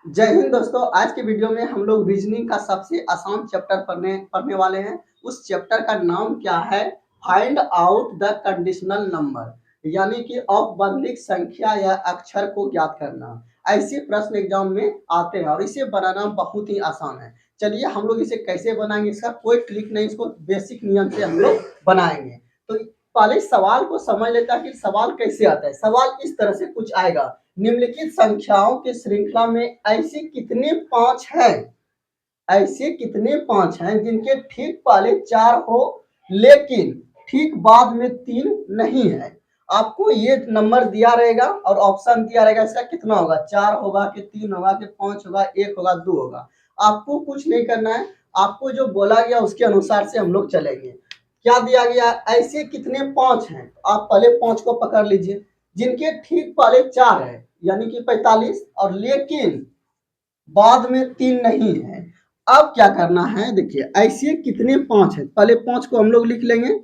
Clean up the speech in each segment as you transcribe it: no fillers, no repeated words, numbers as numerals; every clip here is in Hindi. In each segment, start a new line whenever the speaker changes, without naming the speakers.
जय हिंद दोस्तों। आज के वीडियो में हम लोग रीजनिंग का सबसे आसान चैप्टर पढ़ने वाले हैं। उस चैप्टर का नाम क्या है? Find out the conditional number, यानी कि औपबंधिक संख्या या अक्षर को ज्ञात करना। ऐसे प्रश्न एग्जाम में आते हैं और इसे बनाना बहुत ही आसान है। चलिए हम लोग इसे कैसे बनाएंगे, इसका कोई ट्रिक नहीं, इसको बेसिक नियम से हम लोग बनाएंगे। तो पहले सवाल को समझ लेता है कि सवाल कैसे आता है। सवाल इस तरह से कुछ आएगा, निम्नलिखित संख्याओं की श्रृंखला में ऐसे कितने पांच हैं जिनके ठीक पहले 4 हो लेकिन ठीक बाद में 3 नहीं है। आपको ये नंबर दिया रहेगा और ऑप्शन दिया रहेगा, इसका कितना होगा, 4 होगा कि 3 होगा कि 5 होगा, 1 होगा, 2 होगा। आपको कुछ नहीं करना है, आपको जो बोला गया उसके अनुसार से हम लोग चलेंगे। क्या दिया गया, ऐसे कितने 5 हैं, आप पहले 5 को पकड़ लीजिए जिनके ठीक पहले 4 है यानी कि 45, और लेकिन बाद में 3 नहीं है। अब क्या करना है, देखिए ऐसे कितने 5 है, पहले 5 को हम लोग लिख लेंगे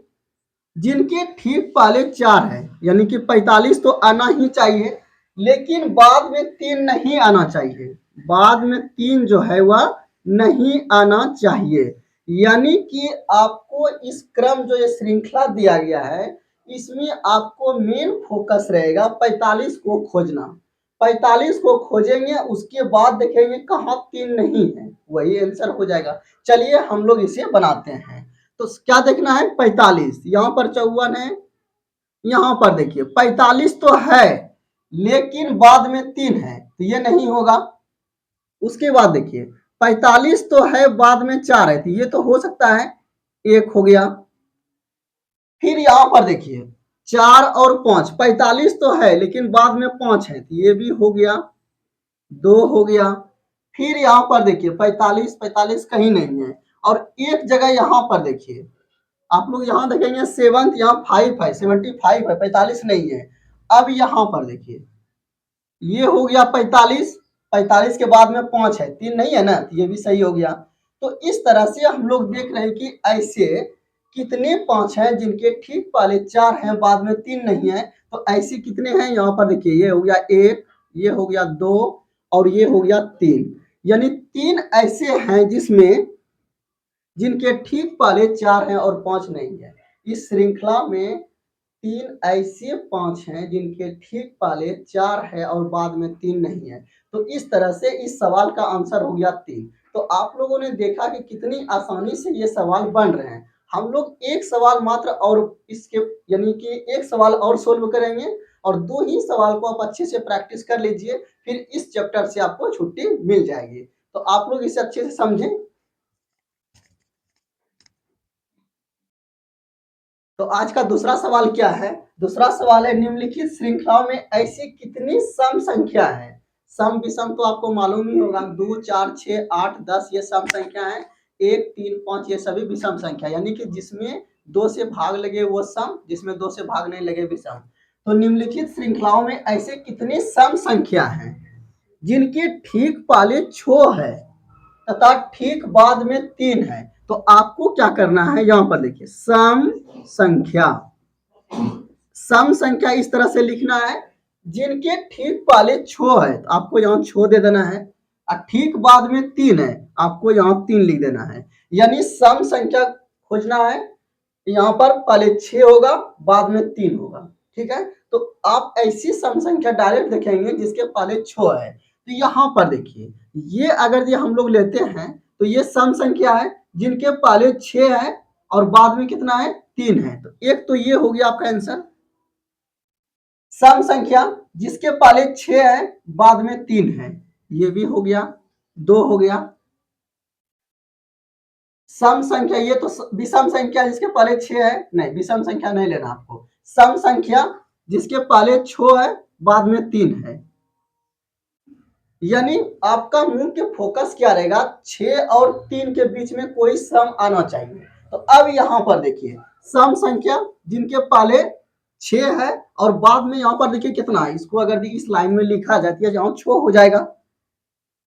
जिनके ठीक पहले 4 है, यानी कि 45 तो आना ही चाहिए, लेकिन बाद में 3 नहीं आना चाहिए। बाद में 3 जो है वह नहीं आना चाहिए। यानी कि आपको इस क्रम जो ये श्रृंखला दिया गया है, इसमें आपको मेन फोकस रहेगा 45 को खोजना। 45 को खोजेंगे, उसके बाद देखेंगे कहाँ 3 नहीं है, वही आंसर हो जाएगा। चलिए हम लोग इसे बनाते हैं। तो क्या देखना है, 45, यहाँ पर 54 है, यहाँ पर देखिए 45 तो है लेकिन बाद में 3 है तो ये नहीं होगा। उसके बाद देखिए 45 तो है, बाद में 4 है तो ये तो हो सकता है, 1 हो गया। फिर यहाँ पर देखिए 4 और 5, 45 तो है लेकिन बाद में 5 है तो ये भी हो गया, 2 हो गया। फिर यहाँ पर देखिए 45 45 कहीं नहीं है, और एक जगह यहाँ पर देखिए, आप लोग यहाँ देखेंगे 7, यहाँ 5 है, 75 है, 45 नहीं है। अब यहाँ पर देखिए ये हो गया 45, 45 के बाद में 5 है, 3 नहीं है ना, तो ये भी सही हो गया। तो इस तरह से हम लोग देख रहे हैं कि ऐसे कितने 5 हैं जिनके ठीक पहले 4 हैं, बाद में 3 नहीं है। तो ऐसे कितने हैं, यहाँ पर देखिए ये हो गया 1, ये हो गया 2 और ये हो गया 3, यानी 3 ऐसे हैं जिनके ठीक पहले 4 हैं और 5 नहीं है। इस श्रृंखला में 3 ऐसे 5 हैं जिनके ठीक पहले 4 है और बाद में 3 नहीं है। तो इस तरह से इस सवाल का आंसर हो गया 3। तो आप लोगों ने देखा कि कितनी आसानी से ये सवाल बन रहे हैं। हम लोग एक सवाल मात्र और इसके यानी कि एक सवाल और सोल्व करेंगे, और 2 ही सवाल को आप अच्छे से प्रैक्टिस कर लीजिए, फिर इस चैप्टर से आपको छुट्टी मिल जाएगी। तो आप लोग इसे अच्छे से समझें। तो आज का दूसरा सवाल क्या है? दूसरा सवाल है, निम्नलिखित श्रृंखलाओं में ऐसी कितनी सम संख्या है? सम विषम तो आपको मालूम ही होगा, 2 4 6 8 10 ये सम संख्या है, 1 3 5 ये सभी विषम संख्या, यानी कि जिसमें 2 से भाग लगे वो सम, जिसमें 2 से भाग नहीं लगे विषम। तो निम्नलिखित श्रृंखलाओं में ऐसे कितने सम संख्या हैं जिनके ठीक पहले 6 है तथा ठीक बाद में 3 है? तो आपको क्या करना है, यहां पर देखिए संख्या सम संख्या इस तरह से लिखना है, जिनके ठीक पहले 6 है तो आपको यहाँ 6 दे देना है, और ठीक बाद में 3 है आपको यहाँ 3 लिख देना है। यानी सम संख्या खोजना है, यहाँ पर पहले 6 होगा, बाद में 3 होगा। ठीक है, तो आप ऐसी सम संख्या डायरेक्ट देखेंगे जिसके पहले 6 है। तो यहाँ पर देखिए ये अगर ये हम लोग लेते हैं तो ये सम संख्या है जिनके पहले 6 है और बाद में कितना है, 3 है। तो एक तो ये हो गया आपका आंसर, सम संख्या जिसके पहले 6 है बाद में 3 है, ये भी हो गया, 2 हो गया। सम संख्या ये तो विषम संख्या जिसके पहले 6 है, नहीं विषम संख्या नहीं लेना आपको, सम संख्या जिसके पहले 6 है बाद में 3 है। यानी आपका मुख्य फोकस क्या रहेगा, 6 और 3 के बीच में कोई सम आना चाहिए। तो अब यहां पर देखिए सम संख्या जिनके पहले 6 है और बाद में यहां पर देखिए कितना है, इसको अगर इस लाइन में लिखा जाती है जहां 6 हो जाएगा,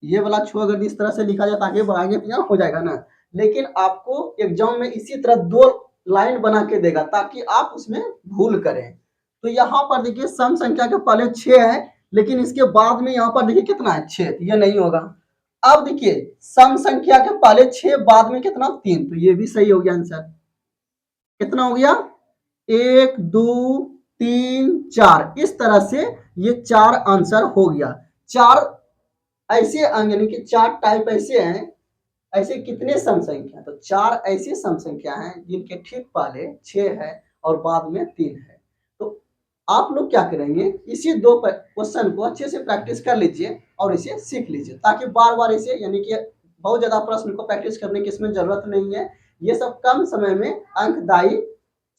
ये वाला 6 अगर इस तरह से लिखा जाए आगे बढ़ाएंगे तो यहाँ हो जाएगा ना। लेकिन आपको एग्जाम में इसी तरह 2 लाइन बना के देगा ताकि आप उसमें भूल करें। तो यहाँ पर देखिए सम संख्या के पहले 6 है, लेकिन इसके बाद में यहाँ पर देखिए कितना है 6, तो ये नहीं होगा। अब देखिए सम संख्या के पहले 6, बाद में कितना 3, तो ये भी सही हो गया आंसर। कितना हो गया 1 2 3 4, इस तरह से ये 4 आंसर हो गया। 4 ऐसे अंक यानी कि 4 टाइप ऐसे हैं, ऐसे कितने सम संख्या, तो 4 ऐसी सम संख्या हैं जिनके ठीक पहले 6 है और बाद में 3 है। तो आप लोग क्या करेंगे, इसी दो क्वेश्चन को अच्छे से प्रैक्टिस कर लीजिए और इसे सीख लीजिए, ताकि बार बार इसे यानी कि बहुत ज्यादा प्रश्न को प्रैक्टिस करने की इसमें जरूरत नहीं है। ये सब कम समय में अंकदायी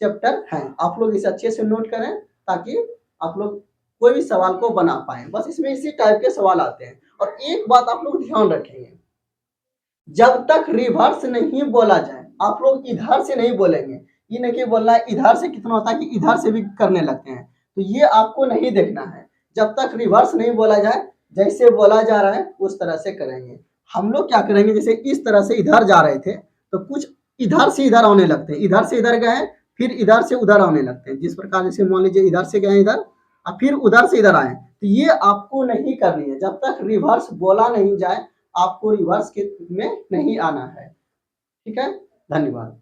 चैप्टर हैं। आप लोग इसे अच्छे से नोट करें ताकि आप लोग कोई भी सवाल को बना पाए। बस इसमें इसी टाइप के सवाल आते हैं। और एक बात आप लोग ध्यान रखेंगे, जब तक रिवर्स नहीं बोला जाए, आप लोग इधर से नहीं बोलेंगे। ये नहीं बोलना है इधर से, कितना होता है कि इधर से भी करने लगते हैं, तो ये आपको नहीं देखना है। जब तक रिवर्स नहीं बोला जाए, जैसे बोला जा रहा है उस तरह से करेंगे। हम लोग क्या करेंगे, जैसे इस तरह से इधर जा रहे थे तो कुछ इधर से इधर आने लगते हैं, इधर से इधर गए फिर इधर से उधर आने लगते हैं। जिस प्रकार जैसे मान लीजिए इधर से गए इधर और फिर उधर से इधर आए, तो ये आपको नहीं करनी है। जब तक रिवर्स बोला नहीं जाए आपको रिवर्स के में नहीं आना है। ठीक है, धन्यवाद।